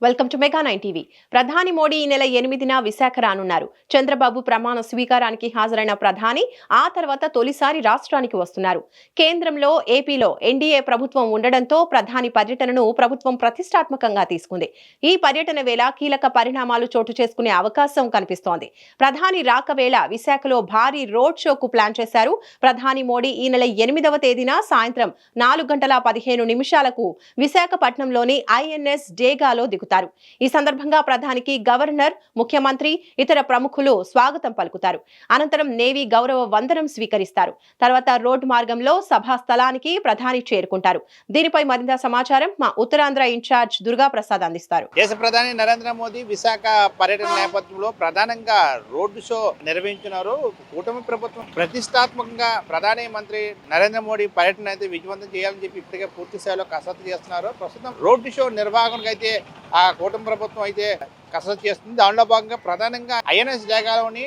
Welcome to mega 9 TV. ప్రధాని మోడీ ఈ నెల 8న విశాఖ రానున్నారు. చంద్రబాబు ప్రమాణ స్వీకారానికి హాజరైన ప్రధాని ఆ తర్వాత తొలిసారి రాష్ట్రానికి వస్తున్నారు. కేంద్రంలో ఏపీలో ఎన్డీఏ ప్రభుత్వం ఉండడంతో ప్రధాని పర్యటనను ప్రభుత్వం ప్రతిష్టాత్మకంగా తీసుకుంది. ఈ పర్యటన వేళ కీలక పరిణామాలు చోటు చేసుకునే అవకాశం కనిపిస్తోంది. ప్రధాని రాక వేళ విశాఖలో భారీ రోడ్ షోకు ప్లాన్ చేశారు. ప్రధాని మోడీ ఈ నెల 8వ తేదీన సాయంత్రం 4:15 విశాఖపట్నంలోని ఐఎన్ఎస్ డేగాలో దిగుతారు. ఈ సందర్భంగా ప్రధానికి గవర్నర్, ముఖ్యమంత్రి, ఇతర ప్రముఖులు స్వాగతం పలుకుతారు. అనంతరం నేవీ గౌరవ వందనం స్వీకరిస్తారు. తర్వాత రోడ్డు మార్గంలో సభా స్థలానికి ప్రధాని చేరుకుంటారు. దీనిపై మరింత సమాచారం మా ఉత్తరాంధ్ర ఇన్ఛార్జ్ దుర్గా ప్రసాద్ అందిస్తారు. దేశ ప్రధాని నరేంద్ర మోదీ విశాఖ పర్యటన నేపథ్యంలో ప్రధానంగా రోడ్డు షో నిర్వహించున్నారు. కూటమి ప్రభుత్వం ప్రతిష్టాత్మకంగా ప్రధాని మంత్రి నరేంద్ర మోడీ పర్యటన అయితే విజయవంతం చేయాలని చెప్పి ఇప్పటికే పూర్తి స్థాయిలో కసరత్తు చేస్తున్నారు. ప్రస్తుతం రోడ్డు షో నిర్వహణకు అయితే ఆ కూటమి ప్రభుత్వం అయితే కసరత్తు చేస్తుంది. దానిలో భాగంగా ప్రధానంగా ఐఎన్ఎస్ డేగాలోని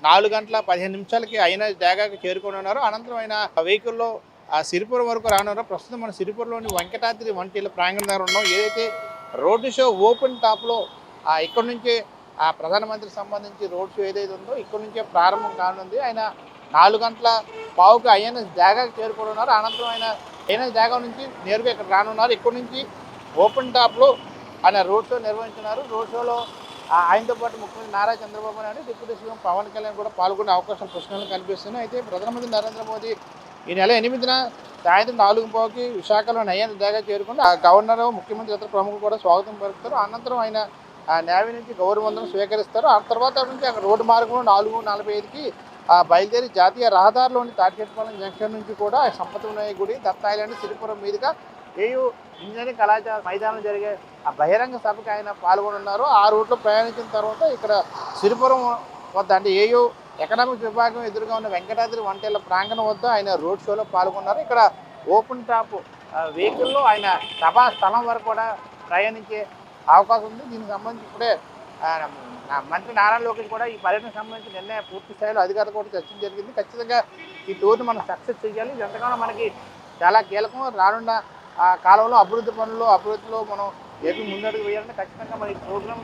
4:15 ఐఎన్ఎస్ డేగాకి చేరుకొని ఉన్నారు. అనంతరం ఆయన వెహికల్లో సిరిపురం వరకు రానున్నారు. ప్రస్తుతం మన సిరిపురంలోని వెంకటాద్రి వంటిల ప్రాంగణం దగ్గర ఉన్నాం. ఏదైతే రోడ్డు షో ఓపెన్ టాప్లో ఇక్కడ నుంచి ప్రధానమంత్రికి సంబంధించి రోడ్ షో ఏదైతే ఉందో ఇక్కడ నుంచే ప్రారంభం కానుంది. ఆయన 4:15 ఐఎన్ఎస్ డేగాకి చేరుకొని ఉన్నారు. అనంతరం ఆయన ఐఎన్ఎస్ డేగా నుంచి నేరుగా ఇక్కడ రానున్నారు. ఇక్కడ నుంచి ఓపెన్ టాప్లో ఆయన రోడ్ షో నిర్వహించున్నారు. రోడ్ షోలో ఆయనతో పాటు ముఖ్యమంత్రి నారా చంద్రబాబు నాయుడు, డిప్యూటీ సీఎం పవన్ కళ్యాణ్ కూడా పాల్గొనే అవకాశాలు పుష్కలంగా కనిపిస్తున్నాయి. అయితే ప్రధానమంత్రి నరేంద్ర మోదీ ఈ నెల 8న సాయంత్రం 4:15 విశాఖలో ఐఎన్ఎస్ డేగా చేరుకుని గవర్నర్, ముఖ్యమంత్రి, ఇతర ప్రముఖులు కూడా స్వాగతం పలుకుతారు. అనంతరం ఆయన నేవీ నుంచి గౌరవ వందనం స్వీకరిస్తారు. ఆ తర్వాత నుంచి అక్కడ రోడ్డు మార్గంలో 4:45కి బయలుదేరి జాతీయ రహదారిలోని తాటిచెట్టుపాలెం జంక్షన్ నుంచి కూడా సంపత్ వినాయక గుడి, దత్త ఐలాండ్, సిరిపురం మీదుగా ఏయూ ఇంజనీరింగ్ కళాశాల మైదానం జరిగే బహిరంగ సభకు ఆయన పాల్గొనున్నారు. ఆ రూట్లో ప్రయాణించిన తర్వాత ఇక్కడ సిరిపురం వద్ద అంటే ఏయూ ఎకనామిక్ విభాగం ఎదురుగా ఉన్న వెంకటాద్రి వంటేళ్ల ప్రాంగణం వద్ద ఆయన రోడ్ షోలో పాల్గొన్నారు. ఇక్కడ ఓపెన్ టాప్ వెహికల్లో ఆయన సభా స్థలం వరకు కూడా ప్రయాణించే అవకాశం ఉంది. దీనికి సంబంధించి ఇప్పుడే మంత్రి నారా లోకేష్ కూడా ఈ పర్యటనకు సంబంధించి నిన్నే పూర్తి స్థాయిలో అధికారులు కూడా చర్చ జరిగింది. ఖచ్చితంగా ఈ టూర్ని మనం సక్సెస్ చేయాలి. ఇది ఎంతగానో మనకి చాలా కీలకం. రానున్న కాలంలో అభివృద్ధిలో మనం ఏపీ ముందడుగు వేయాలంటే ఖచ్చితంగా మన ఈ ప్రోగ్రామ్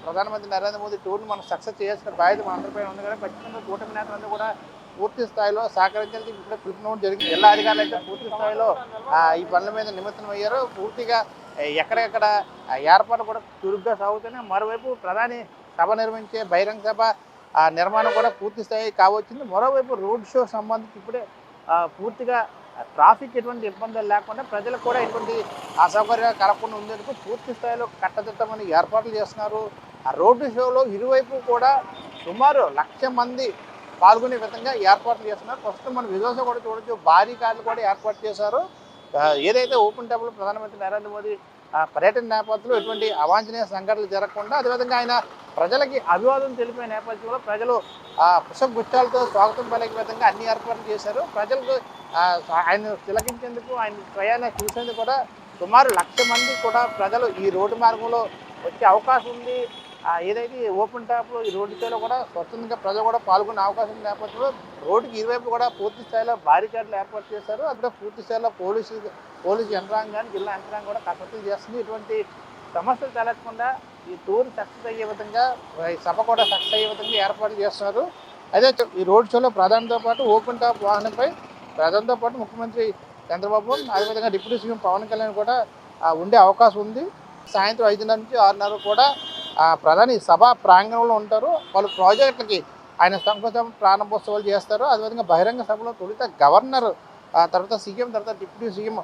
ప్రధానమంత్రి నరేంద్ర మోదీ టూర్ని మనం సక్సెస్ చేయాల్సిన బాధ్యత మన అందరిపై ఉంది. కదా ఖచ్చితంగా కూటమి నేతలందరూ కూడా పూర్తి స్థాయిలో సహకరించాలని ఇప్పుడే పిలుపునవ్వడం జరిగింది. జిల్లా అధికారులు అయితే పూర్తి స్థాయిలో ఈ పనుల మీద నిమగ్నం అయ్యారు. పూర్తిగా ఎక్కడెక్కడ ఏర్పాటు కూడా చురుగ్గా సాగుతూనే మరోవైపు ప్రధాని సభ నిర్వహించే బహిరంగ సభ నిర్మాణం కూడా పూర్తి స్థాయి కావచ్చింది. మరోవైపు రోడ్ షో సంబంధించి ఇప్పుడే పూర్తిగా ట్రాఫిక్ ఎటువంటి ఇబ్బందులు లేకుండా ప్రజలకు కూడా ఎటువంటి అసౌకర్యాలు కలగకుండా ఉండేందుకు పూర్తి స్థాయిలో కట్టదిట్టమని ఏర్పాట్లు చేస్తున్నారు. ఆ రోడ్డు షోలో ఇరువైపు కూడా సుమారు 1,00,000 మంది పాల్గొనే విధంగా ఏర్పాట్లు చేస్తున్నారు. ప్రస్తుతం మన విజువల్స్ కూడా చూడొచ్చు, భారీ కార్లు కూడా ఏర్పాటు చేశారు. ఏదైతే ఓపెన్ టేబుల్ ప్రధానమంత్రి నరేంద్ర మోదీ పర్యటన నేపథ్యంలో ఎటువంటి అవాంఛనీయ సంఘటనలు జరగకుండా అదేవిధంగా ఆయన ప్రజలకి అభివాదం తెలిపే నేపథ్యంలో ప్రజలు పుష్పగుచ్చాలతో స్వాగతం పలికే విధంగా అన్ని ఏర్పాట్లు చేశారు. ప్రజలకు ఆయన తిలకించేందుకు, ఆయన ప్రయాణం చూసేందుకు కూడా సుమారు 1,00,000 మంది కూడా ప్రజలు ఈ రోడ్డు మార్గంలో వచ్చే అవకాశం ఉంది. ఏదైతే ఓపెన్ టాప్లో ఈ రోడ్డు షోలో కూడా స్వచ్ఛందంగా ప్రజలు కూడా పాల్గొనే అవకాశం ఉన్న నేపథ్యంలో రోడ్డుకి ఇరువైపు కూడా పూర్తి స్థాయిలో బారికేడ్లు ఏర్పాటు చేశారు. అక్కడ పూర్తి స్థాయిలో పోలీసు యంత్రాంగాన్ని, జిల్లా యంత్రాంగం కూడా కసరత్తు చేస్తుంది. ఇటువంటి సమస్యలు తలెత్తకుండా ఈ టూర్ సక్సెస్ అయ్యే విధంగా, ఈ సభ కూడా సక్సెస్ అయ్యే విధంగా ఏర్పాట్లు చేస్తున్నారు. అదే ఈ రోడ్ షోలో ప్రధానితో పాటు ఓపెన్ టాప్ వాహనంపై ప్రధానితో పాటు ముఖ్యమంత్రి చంద్రబాబు, అదేవిధంగా డిప్యూటీ సీఎం పవన్ కళ్యాణ్ కూడా ఉండే అవకాశం ఉంది. సాయంత్రం 5:30 నుంచి 6:30 కూడా ప్రధాని సభా ప్రాంగణంలో ఉంటారు. పలు ప్రాజెక్టులకి ఆయన శంకుస్థాపన ప్రారంభోత్సవాలు చేస్తారు. అదేవిధంగా బహిరంగ సభలో తొలుత గవర్నర్, తర్వాత సీఎం, తర్వాత డిప్యూటీ సీఎం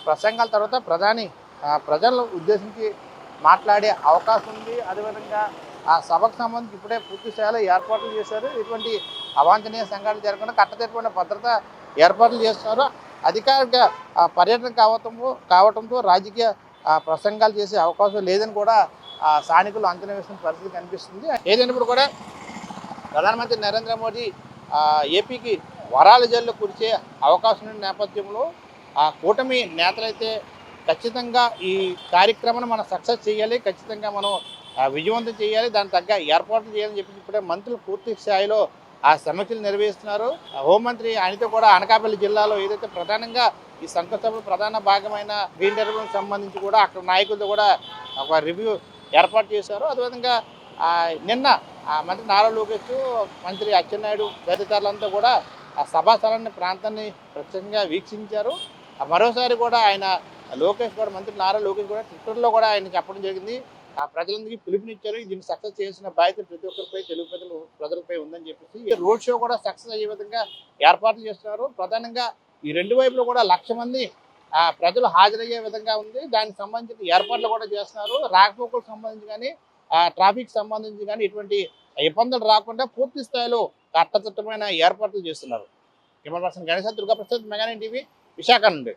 ప్రసంగాల తర్వాత ప్రధాని ప్రజలను ఉద్దేశించి మాట్లాడే అవకాశం ఉంది. అదేవిధంగా ఆ సభకు సంబంధించి ఇప్పుడే పూర్తి స్థాయిలో ఏర్పాట్లు చేశారు. ఇటువంటి అవాంఛనీయ సంఘటనలు జరగకుండా కట్టదిట్టమైన భద్రత ఏర్పాట్లు చేస్తున్నారు. అధికారిక పర్యటన కావటంతో రాజకీయ ప్రసంగాలు చేసే అవకాశం లేదని కూడా స్థానికులు అంచనా వేసిన పరిస్థితి కనిపిస్తుంది. ఏదైనప్పుడు కూడా ప్రధానమంత్రి నరేంద్ర మోదీ ఏపీకి వరాల జల్లు కురిసే అవకాశం ఉన్న నేపథ్యంలో కూటమి నేతలైతే ఖచ్చితంగా ఈ కార్యక్రమాన్ని మనం సక్సెస్ చేయాలి, ఖచ్చితంగా మనం విజయవంతం చేయాలి, దానికి తగ్గ ఏర్పాట్లు చేయాలని చెప్పి ఇప్పుడే మంత్రులు పూర్తి స్థాయిలో సమీక్షలు నిర్వహిస్తున్నారు. హోంమంత్రి ఆయనతో కూడా అనకాపల్లి జిల్లాలో ఏదైతే ప్రధానంగా ఈ శంకుస్థాపన ప్రధాన భాగమైన గ్రీన్ టెర్మినల్కి సంబంధించి కూడా అక్కడ నాయకులతో కూడా ఒక రివ్యూ ఏర్పాటు చేశారు. అదేవిధంగా నిన్న మంత్రి నారా లోకేష్, మంత్రి అచ్చెన్నాయుడు తదితరులంతా కూడా ఆ సభా స్థలాన్ని ప్రాంతాన్ని ప్రత్యేకంగా వీక్షించారు. మరోసారి కూడా ఆయన లోకేష్ కూడా మంత్రి నారా లోకేష్ కూడా ట్విట్టర్లో కూడా ఆయన చెప్పడం జరిగింది. ప్రజలందరికీ పిలుపునిచ్చారు. దీన్ని సక్సెస్ చేసిన బాధ్యత ప్రతి ఒక్కరిపై, తెలుగు ప్రజలపై ఉందని చెప్పేసి రోడ్ షో కూడా సక్సెస్ అయ్యే విధంగా ఏర్పాట్లు చేస్తున్నారు. ప్రధానంగా ఈ రెండు వైపులో కూడా 1,00,000 మంది ప్రజలు హాజరయ్యే విధంగా ఉంది. దానికి సంబంధించిన ఏర్పాట్లు కూడా చేస్తున్నారు. రాకపోకలకు సంబంధించి కానీ ట్రాఫిక్ సంబంధించి కానీ ఇటువంటి ఇబ్బందులు రాకుండా పూర్తి స్థాయిలో కట్టదిట్టమైన ఏర్పాట్లు చేస్తున్నారు. Camera person Ganesh, Durga Prasad, mega 9 TV, Visakha నుండి.